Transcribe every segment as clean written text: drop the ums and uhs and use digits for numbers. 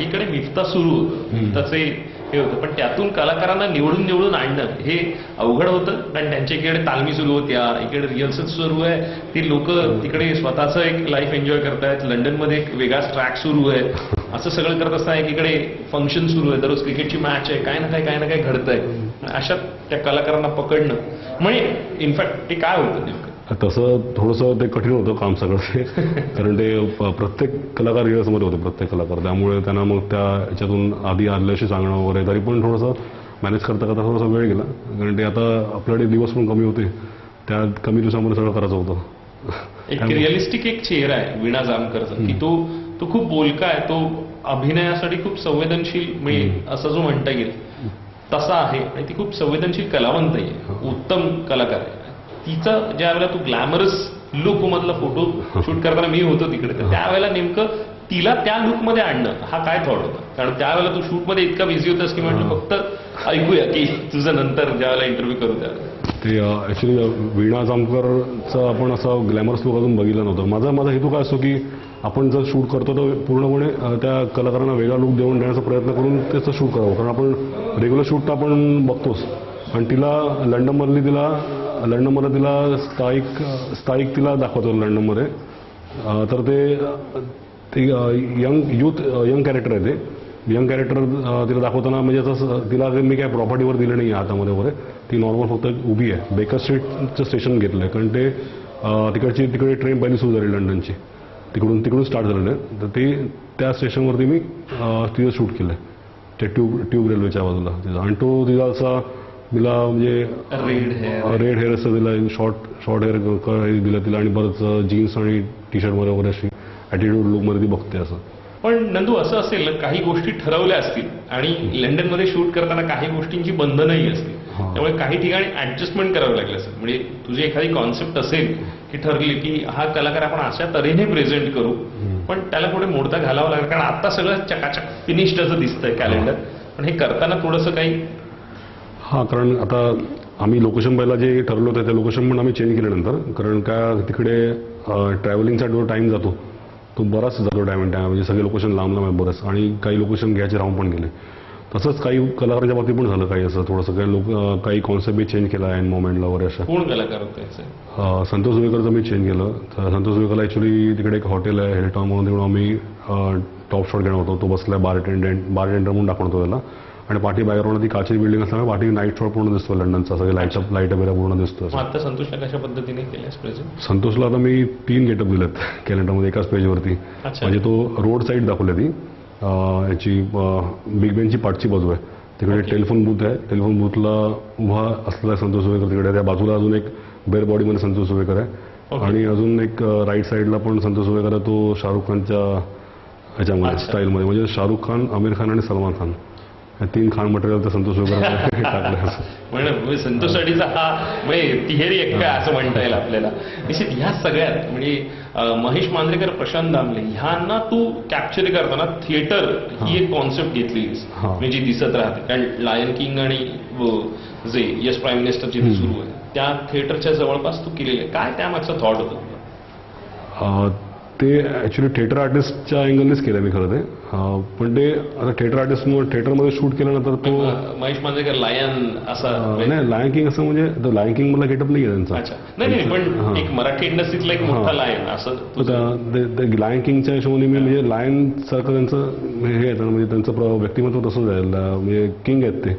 एकीकडे मिफ्ता सुरू होतं, मिफ्ताचे हे होतं, पण त्यातून कलाकारांना निवडून आणणं हे अवघड होतं. कारण त्यांच्या इकडे तालमी सुरू होत्या, इकडे रिहर्सल्स सुरू आहे, ती लोक तिकडे स्वतःचं एक लाईफ एन्जॉय करतायत, लंडनमध्ये एक वेगळाच ट्रॅक सुरू आहे, असं सगळं करत असताना एकीकडे फंक्शन सुरू आहे, दररोज क्रिकेटची मॅच आहे, काय ना काय घडतंय. अशात त्या कलाकारांना पकडणं म्हणजे इनफॅक्ट ते काय होतं नेमकं तसं थोडंसं ते कठीण होतं काम सगळं ते, कारण ते प्रत्येक कलाकार रिहर्समध्ये होते, प्रत्येक कलाकार, त्यामुळे त्यांना मग त्या याच्यातून आधी आदल्याशी सांगणं वगैरे, तरी पण थोडंसं मॅनेज करता थोडासा वेळ गेला, कारण ते आता आपल्याकडे दिवस पण कमी होते, त्या कमी दिवसामध्ये सगळं करायचं होतं. एक रिअलिस्टिक एक चेहरा आहे वीणा जामकरचा, की तो खूप बोलका आहे, तो अभिनयासाठी खूप संवेदनशील म्हणजे असं जो म्हणता येईल तसा आहे, आणि ती खूप संवेदनशील कलावंत आहे, उत्तम कलाकार आहे. तिचं ज्या वेळेला तू ग्लॅमरस लुक मधला फोटो शूट करताना मी होतो तिकडे, तर त्यावेळेला नेमकं तिला त्या लुकमध्ये आणणं हा काय थॉट होता? कारण त्यावेळेला तू शूटमध्ये इतका बिझी होतास की म्हटलं फक्त ऐकूया की तुझं नंतर ज्यावेळेला इंटरव्ह्यू करू त्यावेळेला. ते ॲक्च्युली वीणा जामकरचा आपण असं ग्लॅमरस लुक अजून बघितलं नव्हतं. माझा हेतू काय असतो की आपण जर शूट करतो तर पूर्णपणे त्या कलाकारांना वेगळा लुक देऊन देण्याचा प्रयत्न करून त्याचं शूट करावं, कारण आपण रेग्युलर शूट तर आपण बघतोच, पण तिला लंडनमध्ये तिला स्थायिक तिला दाखवतो लंडनमध्ये, तर ते यंग कॅरेक्टर आहे, ते यंग कॅरेक्टर तिला दाखवताना म्हणजे असं तिला मी काय प्रॉपर्टीवर दिलं नाही हातामध्ये वगैरे, ती नॉर्मल फक्त उभी आहे. बेकर स्ट्रीटचं स्टेशन घेतलं आहे, कारण ते तिकडे ट्रेन पहिली सुरू झाली लंडनची, तिकडून स्टार्ट झालेलं आहे, तर ते त्या स्टेशनवरती मी तिथं शूट केलं आहे, त्या ट्यूब रेल्वेच्या बाजूला तिचा, आणि तो तिला असा तिला म्हणजे रेड हेअर असं दिला, शॉर्ट हेअर दिलं तिला, आणि परत जीन्स आणि टी शर्टमध्ये वगैरे अशी ॲटिट्यूड लुकमध्ये ती बघते असं. पण नंदू असं असेल काही गोष्टी ठरवल्या असतील आणि लंडनमध्ये शूट करताना काही गोष्टींची बंधनही असतील, त्यामुळे काही ठिकाणी ऍडजस्टमेंट करावं लागलं असेल. म्हणजे तुझी एखादी कॉन्सेप्ट असेल की ठरली की हा कलाकार आपण अशा तऱ्हेने प्रेझेंट करू, पण त्याला पुढे मोडता घालावं लागलं, कारण आता सगळं चकाचक फिनिश्ड असं दिसतंय कॅलेंडर, पण हे करताना थोडंसं काही. कारण आता आम्ही लोकेशन पहिला जे ठरवलं होतं त्या लोकेशन पण आम्ही चेंज केल्यानंतर, कारण काय तिकडे ट्रॅव्हलिंगचा जो टाईम जातो तो बराच जातो, टाईम म्हणजे सगळे लोकेशन लांब आहे बरंच, आणि काही लोकेशन घ्यायचे राहून पण गेले. तसंच काही कलाकारांच्या बाबतीत पण झालं, काही असं थोडंसं काही कॉन्सेप्ट चेंज केला आहे मोमेंटला वगैरे असं. कोण कलाकार होते? संतोष जुवेकरचं मी चेंज केलं. तर संतोष जुवेकरला ॲक्च्युली तिकडे एक हॉटेल आहे हिलटॉन म्हणून, तिकडून आम्ही टॉप शॉट घेणार होतो, तो बसला बारटेंडर म्हणून दाखवतो त्याला, आणि पाठी बॅकग्राऊंड ती काचेची बिल्डिंग असल्यामुळे पाठी नाईट शॉट पूर्ण दिसतो लंडनचा, सगळे लाईट वगैरे पूर्ण दिसतो. आता संतोषला कशा पद्धतीने केल्यास प्रेझेंट? संतोषला आता मी 3 गेटअप दिलेत कॅलेंडरमध्ये एकाच पेजवरती, म्हणजे तो रोड साईड दाखवली ती याची बिग बेनची पाठची बाजू आहे, तिकडे टेलिफोन बूथ आहे, टेलिफोन बूथला उभा असलेला संतोष जुवेकर तिकडे, त्या बाजूला अजून एक बेअर बॉडीमध्ये संतोष जुवेकर आहे, आणि अजून एक राईट साईडला पण संतोष जुवेकर आहे, तो शाहरुख खानच्या ह्याच्यामध्ये स्टाईलमध्ये, म्हणजे शाहरुख खान, आमिर खान आणि सलमान खान, 3 खान मटेरियल तर संतोष वगैरे टाकलं. म्हणजे संतोषसाठीचा हा म्हणजे तिहेरी एक असं म्हणता येईल आपल्याला. निश्चित ह्या सगळ्यात म्हणजे महेश मांजरेकर, प्रशांत दामले ह्यांना तू कॅप्चर करताना थिएटर ही एक कॉन्सेप्ट घेतलीस म्हणजे जी दिसत राहते, कारण लायन किंग आणि जे यस प्राईम मिनिस्टर जे सुरू आहे त्या थिएटरच्या जवळपास तू केलेलं आहे. काय त्यामागचा थॉट होतं? ते ॲक्च्युली थिएटर आर्टिस्टच्या अँगलनेच केलं मी खरं ते, पण ते आता थिएटर आर्टिस्टमुळे थिएटरमध्ये शूट केल्यानंतर तो महेश मांजरेकर लायन असा नाही, लायन किंग असं म्हणजे लायन किंग मला गेटअप नाही आहे त्यांचा. नाही, पण एक मराठी इंडस्ट्रीतला एक मोठा लायन असं लायन किंगच्या हिशोबाने मी म्हणजे लायन सारखं त्यांचं हे आहे, म्हणजे त्यांचं व्यक्तिमत्व तसंच आहे, म्हणजे किंग आहेत ते,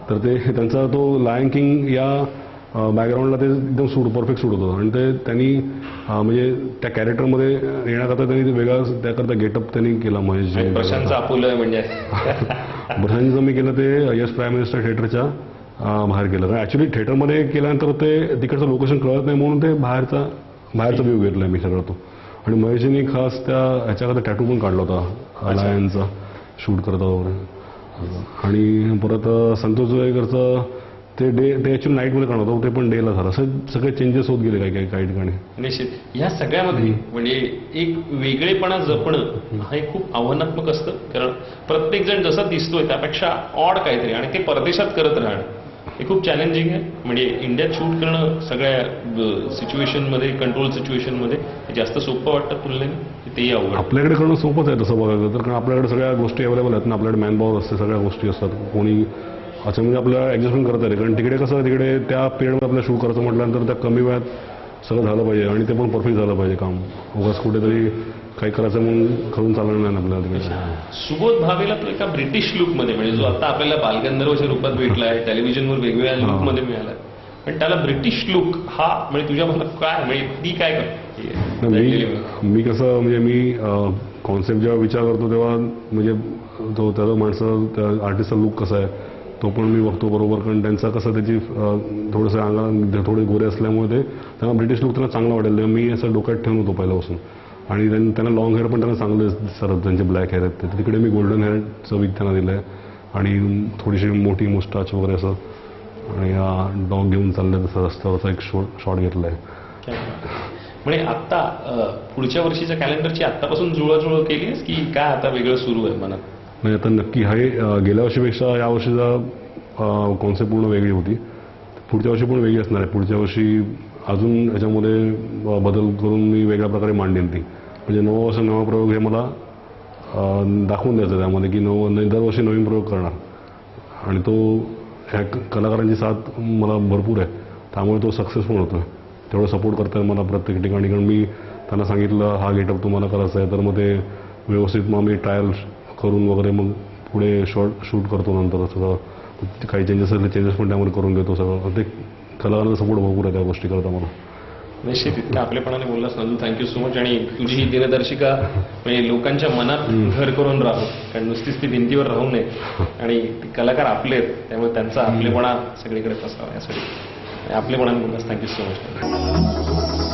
तर ते त्यांचा तो लायन किंग या बॅकग्राऊंडला ते एकदम परफेक्ट सूट होतं, आणि ते त्यांनी म्हणजे त्या कॅरेक्टरमध्ये येण्याकरता त्यांनी वेगळा त्याकरता गेटअप त्यांनी केला. महेश प्रशांतचं आपुलं म्हणजे प्रशांतचं मी केलं ते यस प्राईम मिनिस्टर थिएटरच्या बाहेर केलं, कारण ॲक्च्युली थिएटरमध्ये केल्यानंतर ते तिकडचं लोकेशन कळत नाही म्हणून ते बाहेरचा व्ह्यू घेतला मी सगळं तो, आणि महेशनी खास त्या ह्याच्याकरता टॅटू पण काढला होता लायनचा शूट करता वगैरे. आणि परत संतोष जुवेकरचं ते ॲक्च्युली नाईटमध्ये काढत होतं, ते पण डेला झालं, असं सगळे चेंजेस होत गेले काही ठिकाणी. निश्चित ह्या सगळ्यामध्ये म्हणजे एक वेगळेपणा जपणं हे खूप आव्हानात्मक असतं, कारण प्रत्येक जण जसा दिसतोय त्यापेक्षा ऑड काहीतरी, आणि ते परदेशात करत राहणं हे खूप चॅलेंजिंग आहे. म्हणजे इंडियात शूट करणं सगळ्या सिच्युएशनमध्ये, कंट्रोल सिच्युएशनमध्ये जास्त सोपं वाटतं तुलनेने? तेही अवघड. आपल्याकडे करणं सोपंच आहे तसं बघायचं तर, कारण आपल्याकडे सगळ्या गोष्टी अवेलेबल आहेत ना, आपल्याकडे मॅनपॉवर असते, सगळ्या गोष्टी असतात, कोणी असं म्हणजे आपल्याला ॲडजस्टमेंट करता येते. कारण तिकडे कसं, तिकडे त्या पिरियडमध्ये आपल्याला शूट करायचं म्हटल्यानंतर त्या कमी वेळात सगळं झालं पाहिजे आणि ते पण परफेक्ट झालं पाहिजे काम. उगाच कुठेतरी काही करायचं म्हणून करून चालणार नाही आपल्याला तिकडे. सुबोध भावेला तो एका ब्रिटिश लुकमध्ये, म्हणजे जो आता आपल्याला बालगंधर्वच्या रूपात भेटला आहे, टेलिव्हिजनवर वेगवेगळ्या लुकमध्ये मिळाला, पण त्याला ब्रिटिश लुक हा म्हणजे तुझ्या मनात काय, म्हणजे ती काय करते? मी कसं, म्हणजे मी कॉन्सेप्ट जेव्हा विचार करतो तेव्हा म्हणजे तो त्याचा माणसं, त्या आर्टिस्टचा लुक कसा आहे तो पण मी बघतो बरोबर. कारण त्यांचा कसं, त्याची थोडंसं अंगा थोडे गोरे असल्यामुळे ते त्यांना ब्रिटिश लुक त्यांना चांगला वाटेल, तेव्हा मी असं डोक्यात ठेवून होतो पहिल्यापासून. आणि त्यांना लॉंग हेअर पण त्यांना चांगले दिसतात, त्यांचे ब्लॅक हेअर आहेत ते. तिकडे मी गोल्डन हेअरचं विक त्यांना दिलं आहे आणि थोडीशी मोठी मुस्टाच वगैरे असं, आणि डॉग घेऊन चाललं तसं रस्त्यावरचा एक शॉट घेतला आहे. म्हणजे आत्ता पुढच्या वर्षीच्या कॅलेंडरची आत्तापासून जुळवाजुळव केली आहेस की काय आता वेगळं सुरू आहे मनात? नाही, आता नक्की आहे. गेल्या वर्षीपेक्षा या वर्षीचा कॉन्सेप्ट पूर्ण वेगळी होती. पुढच्या वर्षी पण वेगळी असणार आहे. पुढच्या वर्षी अजून याच्यामध्ये बदल करून मी वेगळ्या प्रकारे मांडेन ती. म्हणजे नवं वर्ष नवा प्रयोग हे मला दाखवून द्यायचं त्यामध्ये, की दरवर्षी नवीन प्रयोग करणार. आणि तो ह्या कलाकारांची साथ मला भरपूर आहे, त्यामुळे तो सक्सेसफुल होतो आहे. तेवढं सपोर्ट करतात मला प्रत्येक ठिकाणी. कारण मी त्यांना सांगितलं हा गेटअप तुम्हाला करायचा आहे, तर मग ते व्यवस्थित मग मी ट्रायल करून वगैरे मग पुढे शूट करतो. नंतर सगळं काही चेंजेस असले चेंजेस पण त्यामध्ये करून देतो सगळं. ते कलाकारांचा सपोर्ट भरपूर आहे त्या गोष्टी करता मला. निश्चित इतक्या आपलेपणाने बोललास नंदू, थँक्यू सो मच. आणि तुझी ही दिनदर्शिका म्हणजे लोकांच्या मनात घर करून राहू, कारण नुसतीच ती भिंतीवर राहू नये. आणि कलाकार आपले आहेत, त्यामुळे त्यांचा आपलेपणा सगळीकडे पसावा, यासाठी आपलेपणाने बोललास. Thank you so much.